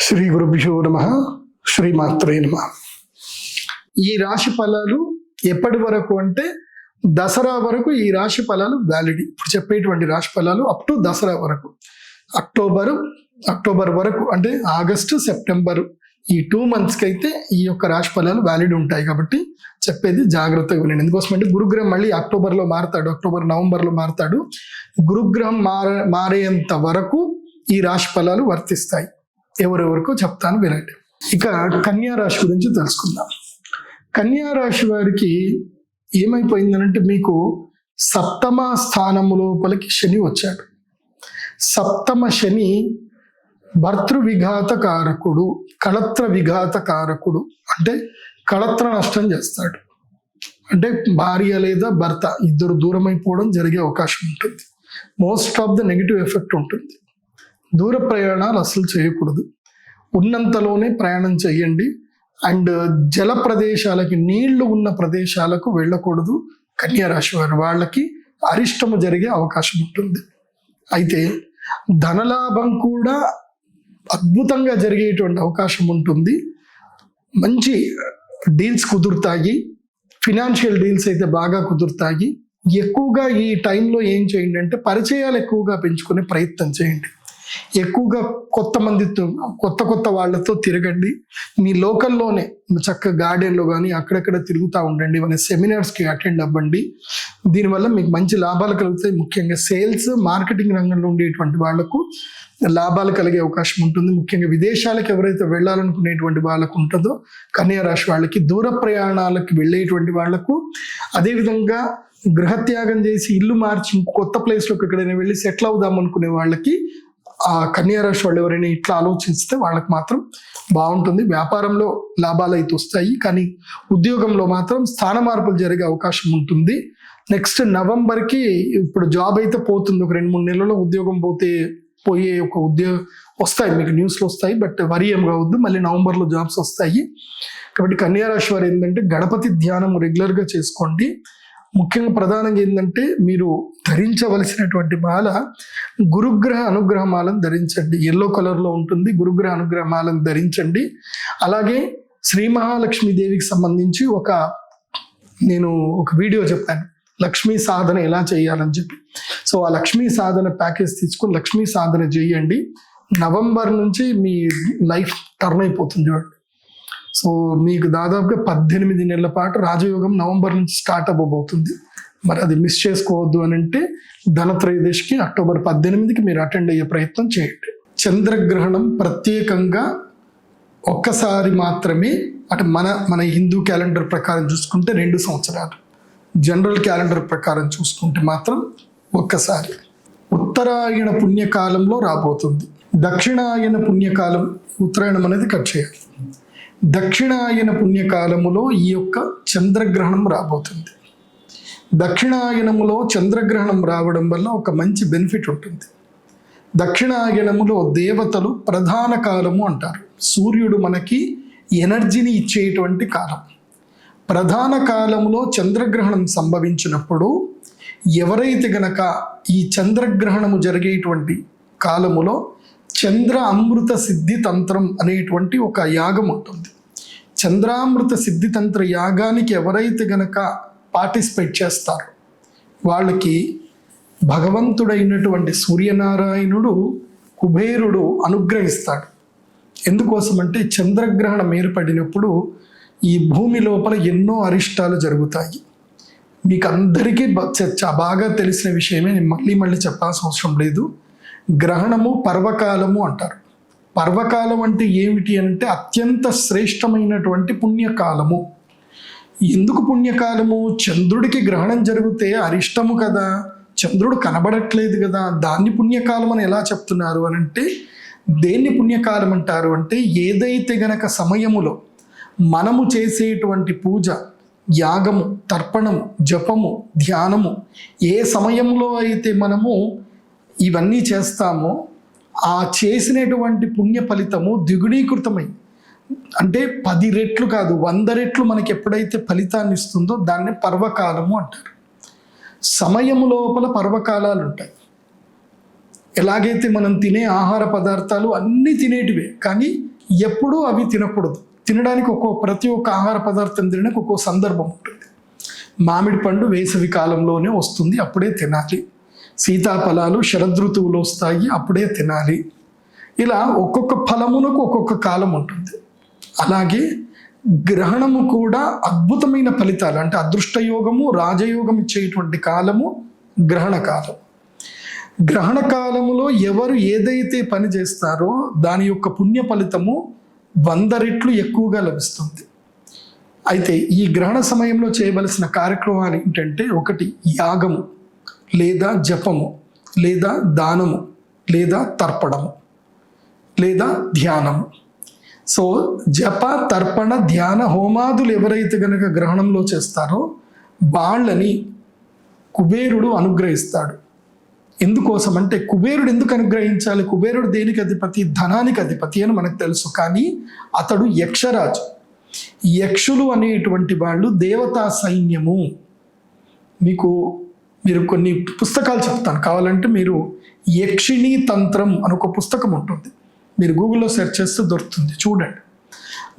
శ్రీ గురుభ్యో నమ. శ్రీమాత్రే నమ. ఈ రాశి ఫలాలు ఎప్పటి వరకు అంటే దసరా వరకు ఈ రాశి ఫలాలు వ్యాలిడ్. ఇప్పుడు చెప్పేటువంటి రాశి ఫలాలు అప్ టు దసరా వరకు, అక్టోబర్ వరకు, అంటే ఆగస్టు సెప్టెంబర్ ఈ 2 monthsకి అయితే ఈ యొక్క రాశి ఫలాలు వ్యాలిడ్ ఉంటాయి. కాబట్టి చెప్పేది జాగ్రత్తగా వినండి. ఎందుకోసమంటే గురుగ్రహం మళ్ళీ అక్టోబర్లో మారుతాడు, నవంబర్లో మారుతాడు. గురుగ్రహం మారేంత వరకు ఈ రాశి ఫలాలు వర్తిస్తాయి. ఎవరెవరికో చెప్తాను వినండి. ఇక కన్యా రాశి గురించి తెలుసుకుందాం. కన్యా రాశి వారికి ఏమైపోయిందనంటే, మీకు సప్తమ స్థానము లోపలికి శని వచ్చాడు. సప్తమ శని భర్తృ విఘాత కారకుడు, కళత్ర విఘాత కారకుడు. అంటే కళత్ర నష్టం చేస్తాడు. అంటే భార్య లేదా భర్త ఇద్దరు దూరం అయిపోవడం జరిగే అవకాశం ఉంటుంది. Most of the negative effect ఉంటుంది. దూర ప్రయాణాలు అసలు చేయకూడదు. ఉన్నంతలోనే ప్రయాణం చేయండి. అండ్ జల ప్రదేశాలకి, నీళ్లు ఉన్న ప్రదేశాలకు వెళ్ళకూడదు. కన్యా రాశి వారు వాళ్ళకి అరిష్టము జరిగే అవకాశం ఉంటుంది. అయితే ధనలాభం కూడా అద్భుతంగా జరిగేటువంటి అవకాశం ఉంటుంది. మంచి డీల్స్ కుదురుతాయి. ఫినాన్షియల్ డీల్స్ అయితే బాగా కుదురుతాయి. ఎక్కువగా ఈ టైంలో ఏం చేయండి అంటే, పరిచయాలు ఎక్కువగా పెంచుకునే ప్రయత్నం చేయండి. ఎక్కువగా కొత్త వాళ్ళతో తిరగండి. మీ లోకల్లోనే చక్కగా గార్డెన్లో కానీ అక్కడక్కడ తిరుగుతూ ఉండండి. మన సెమినార్స్కి అటెండ్ అవ్వండి. దీనివల్ల మీకు మంచి లాభాలు కలుగుతాయి. ముఖ్యంగా సేల్స్, మార్కెటింగ్ రంగంలో ఉండేటువంటి వాళ్లకు లాభాలు కలిగే అవకాశం ఉంటుంది. ముఖ్యంగా విదేశాలకు ఎవరైతే వెళ్ళాలనుకునేటువంటి వాళ్ళకు ఉంటుందో కన్యా రాశి వాళ్ళకి, దూర ప్రయాణాలకు వెళ్ళేటువంటి వాళ్లకు, అదేవిధంగా గృహత్యాగం చేసి ఇల్లు మార్చి కొత్త ప్లేస్లోకి ఎక్కడైనా వెళ్ళి సెటిల్ అవుదాం అనుకునే వాళ్ళకి, ఆ కన్యా రాశి వాళ్ళు ఎవరైనా ఇట్లా ఆలోచిస్తే వాళ్ళకి మాత్రం బాగుంటుంది. వ్యాపారంలో లాభాలు అయితే వస్తాయి, కానీ ఉద్యోగంలో మాత్రం స్థాన మార్పులు జరిగే అవకాశం ఉంటుంది. నెక్స్ట్ నవంబర్కి ఇప్పుడు జాబ్ అయితే పోతుంది. ఒక 2-3 నెలల్లో ఉద్యోగం పోయే ఒక ఉద్యోగం వస్తాయి, మీకు న్యూస్లో వస్తాయి. బట్ వరి ఏం కావద్దు, మళ్ళీ నవంబర్లో జాబ్స్ వస్తాయి. కాబట్టి కన్యా రాశి వారు ఏంటంటే, గణపతి ధ్యానం రెగ్యులర్గా చేసుకోండి. ముఖ్యంగా ప్రధానంగా ఏంటంటే, మీరు ధరించవలసినటువంటి మాల గురుగ్రహ అనుగ్రహ మాలను ధరించండి. ఎల్లో కలర్లో ఉంటుంది. గురుగ్రహ అనుగ్రహ మాలను ధరించండి. అలాగే శ్రీ మహాలక్ష్మీదేవికి సంబంధించి నేను ఒక వీడియో చెప్పాను, లక్ష్మీ సాధన ఎలా చేయాలని చెప్పి. సో ఆ లక్ష్మీ సాధన ప్యాకేజ్ తీసుకుని లక్ష్మీ సాధన చేయండి. నవంబర్ నుంచి మీ లైఫ్ టర్న్ అయిపోతుంది చూడండి. సో మీకు దాదాపుగా 18 నెలల పాటు రాజయోగం నవంబర్ నుంచి స్టార్ట్ అవ్వబోతుంది. మరి అది మిస్ చేసుకోవద్దు అని అంటే, ధనత్రయోదశికి అక్టోబర్ 18కి మీరు అటెండ్ అయ్యే ప్రయత్నం చేయండి. చంద్రగ్రహణం ప్రత్యేకంగా ఒక్కసారి మాత్రమే, అంటే మన హిందూ క్యాలెండర్ ప్రకారం చూసుకుంటే 2 సంవత్సరాలు, జనరల్ క్యాలెండర్ ప్రకారం చూసుకుంటే మాత్రం ఒక్కసారి. ఉత్తరాయణ పుణ్యకాలంలో రాబోతుంది. దక్షిణాయన పుణ్యకాలం, ఉత్తరాయణం అనేది కట్ చేయాలి. దక్షిణాయన పుణ్యకాలములో ఈ యొక్క చంద్రగ్రహణం రాబోతుంది. దక్షిణాయనములో చంద్రగ్రహణం రావడం వల్ల ఒక మంచి బెనిఫిట్ ఉంటుంది. దక్షిణాయనములో దేవతలు ప్రధాన కాలము అంటారు. సూర్యుడు మనకి ఎనర్జీని ఇచ్చేటువంటి కాలం. ప్రధాన కాలంలో చంద్రగ్రహణం సంభవించినప్పుడు ఎవరైతే గనక ఈ చంద్రగ్రహణము జరిగేటువంటి కాలములో చంద్ర అమృత సిద్ధి తంత్రం అనేటువంటి ఒక యాగం ఉంటుంది. చంద్రామృత సిద్ధి తంత్ర యాగానికి ఎవరైతే గనక పార్టిసిపేట్ చేస్తారో వాళ్ళకి భగవంతుడైనటువంటి సూర్యనారాయణుడు, కుబేరుడు అనుగ్రహిస్తాడు. ఎందుకోసమంటే చంద్రగ్రహణం ఏర్పడినప్పుడు ఈ భూమి లోపల ఎన్నో అరిష్టాలు జరుగుతాయి. మీకు అందరికీ బాగా తెలిసిన విషయమే, నేను మళ్ళీ చెప్పాల్సిన అవసరం లేదు. గ్రహణము పర్వకాలము అంటారు. పర్వకాలం అంటే ఏమిటి అంటే, అత్యంత శ్రేష్టమైనటువంటి పుణ్యకాలము. ఎందుకు పుణ్యకాలము? చంద్రుడికి గ్రహణం జరిగితే అరిష్టము కదా, చంద్రుడు కనబడట్లేదు కదా, దాన్ని పుణ్యకాలం అని ఎలా చెప్తున్నారు అని అంటే, దేన్ని పుణ్యకాలం అంటారు అంటే, ఏదైతే గనక సమయములో మనము చేసేటువంటి పూజ, యాగము, తర్పణము, జపము, ధ్యానము, ఏ సమయంలో అయితే మనము ఇవన్నీ చేస్తామో ఆ చేసినటువంటి పుణ్య ఫలితము ద్విగుణీకృతమై, అంటే 10 రెట్లు కాదు 100 రెట్లు మనకి ఎప్పుడైతే ఫలితాన్ని ఇస్తుందో దాన్ని పర్వకాలము అంటారు. సమయము లోపల పర్వకాలాలు ఉంటాయి. ఎలాగైతే మనం తినే ఆహార పదార్థాలు అన్నీ తినేటివే, కానీ ఎప్పుడూ అవి తినకూడదు. తినడానికి ప్రతి ఒక్క ఆహార పదార్థం తినడానికి ఒక్కో సందర్భం ఉంటుంది. మామిడి పండు వేసవి కాలంలోనే వస్తుంది, అప్పుడే తినాలి. సీతాఫలాలు శరదృతువులో వస్తాయి, అప్పుడే తినాలి. ఇలా ఒక్కొక్క ఫలమునకు ఒక్కొక్క కాలం ఉంటుంది. అలాగే గ్రహణము కూడా అద్భుతమైన ఫలితాలు, అంటే అదృష్టయోగము రాజయోగం ఇచ్చేటువంటి కాలము గ్రహణ కాలం. గ్రహణ కాలములో ఎవరు ఏదైతే పని చేస్తారో దాని యొక్క పుణ్య ఫలితము 100 రెట్లు ఎక్కువగా లభిస్తుంది. అయితే ఈ గ్రహణ సమయంలో చేయవలసిన కార్యక్రమాలు ఏంటంటే, ఒకటి యాగము లేదా జపము లేదా దానము లేదా తర్పణము లేదా ధ్యానము. సో జప తర్పణ ధ్యాన హోమాదులు ఎవరైతే గనక గ్రహణంలో చేస్తారో వాళ్ళని కుబేరుడు అనుగ్రహిస్తాడు. ఎందుకోసం అంటే, కుబేరుడు ఎందుకు అనుగ్రహించాలి? కుబేరుడు దేనికి అధిపతి? ధనానికి అధిపతి అని మనకు తెలుసు. కానీ అతడు యక్షరాజు. యక్షులు అనేటువంటి వాళ్ళు దేవతా సైన్యము. మీరు కొన్ని పుస్తకాలు చెప్తాను, కావాలంటే మీరు యక్షిణీ తంత్రం అని ఒక పుస్తకం ఉంటుంది, మీరు గూగుల్లో సెర్చ్ చేస్తే దొరుకుతుంది, చూడండి.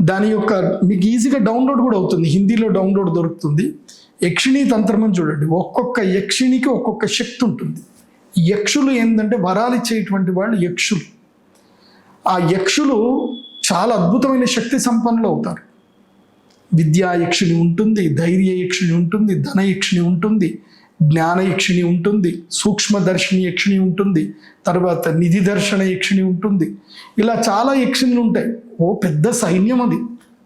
దాని యొక్క మీకు ఈజీగా డౌన్లోడ్ కూడా అవుతుంది, హిందీలో డౌన్లోడ్ దొరుకుతుంది. యక్షిణీ తంత్రం అని చూడండి. ఒక్కొక్క యక్షిణికి ఒక్కొక్క శక్తి ఉంటుంది. యక్షులు ఏంటంటే వరాలు ఇచ్చేటువంటి వాళ్ళు యక్షులు. ఆ యక్షులు చాలా అద్భుతమైన శక్తి సంపన్నులు అవుతారు. విద్యా యక్షిణి ఉంటుంది, ధైర్య యక్షిణి ఉంటుంది, ధన యక్షిణి ఉంటుంది, జ్ఞాన యక్షిణి ఉంటుంది, సూక్ష్మదర్శిని యక్షిణి ఉంటుంది, తర్వాత నిధి దర్శన యక్షిణి ఉంటుంది. ఇలా చాలా యక్షిణులు ఉంటాయి. పెద్ద సైన్యం అది.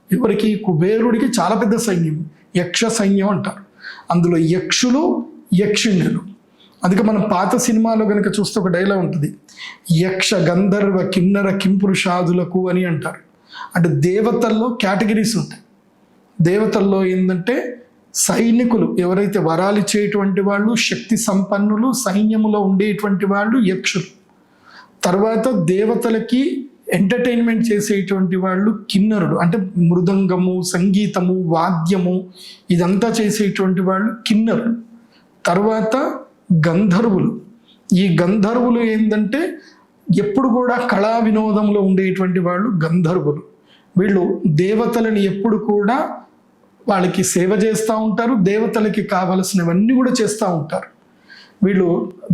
ఎవరికి? కుబేరుడికి చాలా పెద్ద సైన్యం, యక్ష సైన్యం అంటారు. అందులో యక్షులు యక్షిణులు. అందుకే మనం పాత సినిమాలో కనుక చూస్తే ఒక డైలాగ్ ఉంటుంది, యక్ష గంధర్వ కిన్నర కింపురుషాదులకు అని అంటారు. అంటే దేవతల్లో కేటగిరీస్ ఉంటాయి. దేవతల్లో ఏంటంటే సైనికులు, ఎవరైతే వరాలు ఇచ్చేటువంటి వాళ్ళు, శక్తి సంపన్నులు, సైన్యములో ఉండేటువంటి వాళ్ళు యక్షులు. తర్వాత దేవతలకి ఎంటర్టైన్మెంట్ చేసేటువంటి వాళ్ళు కిన్నరుడు, అంటే మృదంగము, సంగీతము, వాద్యము ఇదంతా చేసేటువంటి వాళ్ళు కిన్నరుడు. తర్వాత గంధర్వులు. ఈ గంధర్వులు ఏంటంటే ఎప్పుడు కూడా కళా వినోదంలో ఉండేటువంటి వాళ్ళు గంధర్వులు. వీళ్ళు దేవతలని ఎప్పుడు కూడా వాళ్ళకి సేవ చేస్తూ ఉంటారు, దేవతలకి కావలసినవన్నీ కూడా చేస్తూ ఉంటారు. వీళ్ళు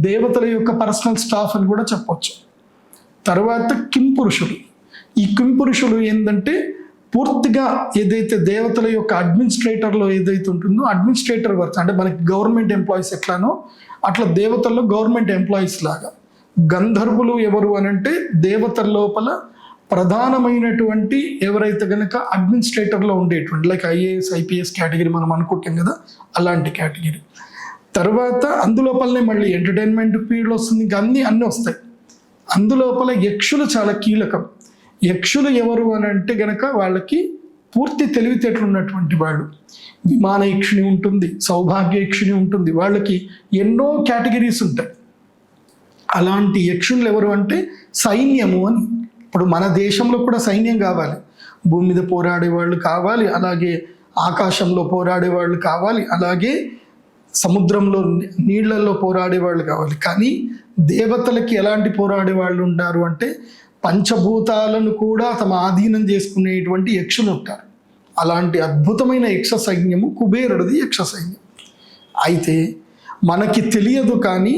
దేవతల యొక్క పర్సనల్ స్టాఫ్ అని కూడా చెప్పవచ్చు. తర్వాత కింపురుషులు. ఈ కింపురుషులు ఏంటంటే పూర్తిగా ఏదైతే దేవతల యొక్క అడ్మినిస్ట్రేటర్లో ఏదైతే ఉంటుందో అడ్మినిస్ట్రేటర్ వర్క్, అంటే మనకి గవర్నమెంట్ ఎంప్లాయీస్ ఎట్లానో అట్లా దేవతల్లో గవర్నమెంట్ ఎంప్లాయీస్ లాగా. గంధర్వులు ఎవరు అని అంటే దేవతల లోపల ప్రధానమైనటువంటి ఎవరైతే కనుక అడ్మినిస్ట్రేటర్లో ఉండేటువంటి, లైక్ ఐఏఎస్ ఐపీఎస్ కేటగిరీ మనం అనుకుంటాం కదా, అలాంటి కేటగిరీ. తర్వాత అందులోపలనే మళ్ళీ ఎంటర్టైన్మెంట్ ఫీల్డ్ వస్తుంది, ఇంకా అన్నీ వస్తాయి. అందులోపల యక్షులు చాలా కీలకం. యక్షులు ఎవరు అని అంటే గనక వాళ్ళకి పూర్తి తెలివితేటలు ఉన్నటువంటి వాళ్ళు. విమాన యక్షిణి ఉంటుంది, సౌభాగ్య యక్షిణి ఉంటుంది, వాళ్ళకి ఎన్నో కేటగిరీస్ ఉంటాయి. అలాంటి యక్షులు ఎవరు అంటే సైన్యము అని. ఇప్పుడు మన దేశంలో కూడా సైన్యం కావాలి, భూమి మీద పోరాడే వాళ్ళు కావాలి, అలాగే ఆకాశంలో పోరాడే వాళ్ళు కావాలి, అలాగే సముద్రంలో నీళ్లలో పోరాడే వాళ్ళు కావాలి. కానీ దేవతలకి ఎలాంటి పోరాడే వాళ్ళు ఉంటారు అంటే పంచభూతాలను కూడా తమ ఆధీనం చేసుకునేటువంటి యక్షులు ఉంటారు. అలాంటి అద్భుతమైన యక్ష సైన్యము కుబేరుడిది యక్ష సైన్యం. అయితే మనకి తెలియదు, కానీ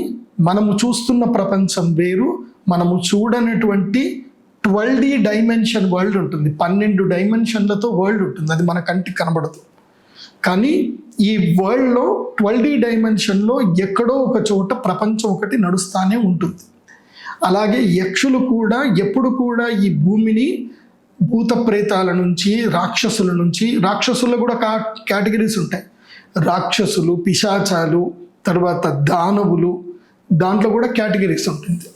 మనము చూస్తున్న ప్రపంచం వేరు, మనము చూడనటువంటి 12D డైమెన్షన్ వరల్డ్ ఉంటుంది. 12 డైమెన్షన్లతో వరల్డ్ ఉంటుంది, అది మన కంటికి కనబడదు. కానీ ఈ వరల్డ్లో 12D డైమెన్షన్లో ఎక్కడో ఒక చోట ప్రపంచం ఒకటి నడుస్తూనే ఉంటుంది. అలాగే యక్షులు కూడా ఎప్పుడు కూడా ఈ భూమిని భూత ప్రేతాల నుంచి, రాక్షసుల నుంచి, రాక్షసుల్లో కూడా కేటగిరీస్ ఉంటాయి, రాక్షసులు, పిశాచాలు, తర్వాత దానవులు, దాంట్లో కూడా కేటగిరీస్ ఉంటుంది.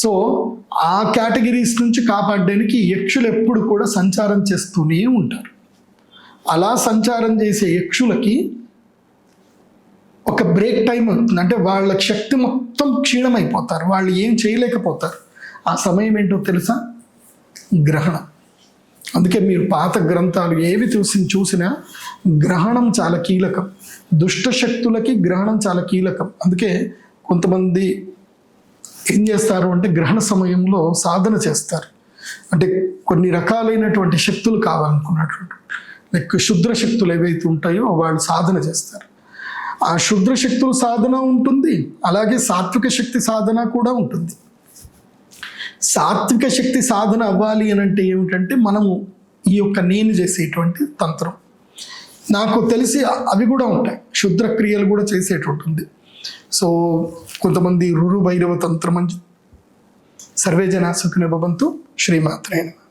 సో ఆ కేటగిరీస్ నుంచి కాపాడడానికి యక్షులు ఎప్పుడు కూడా సంచారం చేస్తూనే ఉంటారు. అలా సంచారం చేసే యక్షులకి ఒక బ్రేక్ టైం అవుతుంది, అంటే వాళ్ళ శక్తి మొత్తం క్షీణమైపోతారు, వాళ్ళు ఏం చేయలేకపోతారు. ఆ సమయం ఏంటో తెలుసా? గ్రహణం. అందుకే మీరు పాత గ్రంథాలు ఏవి చూసినా గ్రహణం చాలా కీలకం. దుష్ట శక్తులకి గ్రహణం చాలా కీలకం. అందుకే కొంతమంది ఏం చేస్తారు అంటే గ్రహణ సమయంలో సాధన చేస్తారు. అంటే కొన్ని రకాలైనటువంటి శక్తులు కావాలనుకున్నటువంటి లైక్ శుద్ర శక్తులు ఏవైతే ఉంటాయో వాళ్ళు సాధన చేస్తారు. ఆ శుద్ర శక్తుల సాధన ఉంటుంది, అలాగే సాత్విక శక్తి సాధన కూడా ఉంటుంది. సాత్విక శక్తి సాధన అవ్వాలి అని అంటే ఏమిటంటే మనము ఈ యొక్క నేను చేసేటువంటి తంత్రం, నాకు తెలిసి అవి కూడా ఉంటాయి, శుద్ర క్రియలు కూడా చేసేటువంటి ఉంది. సో కొంతమంది రురు భైరవ తంత్రం అని. సర్వే జనా సుఖినో భవంతు. శ్రీమాత్రే నమః.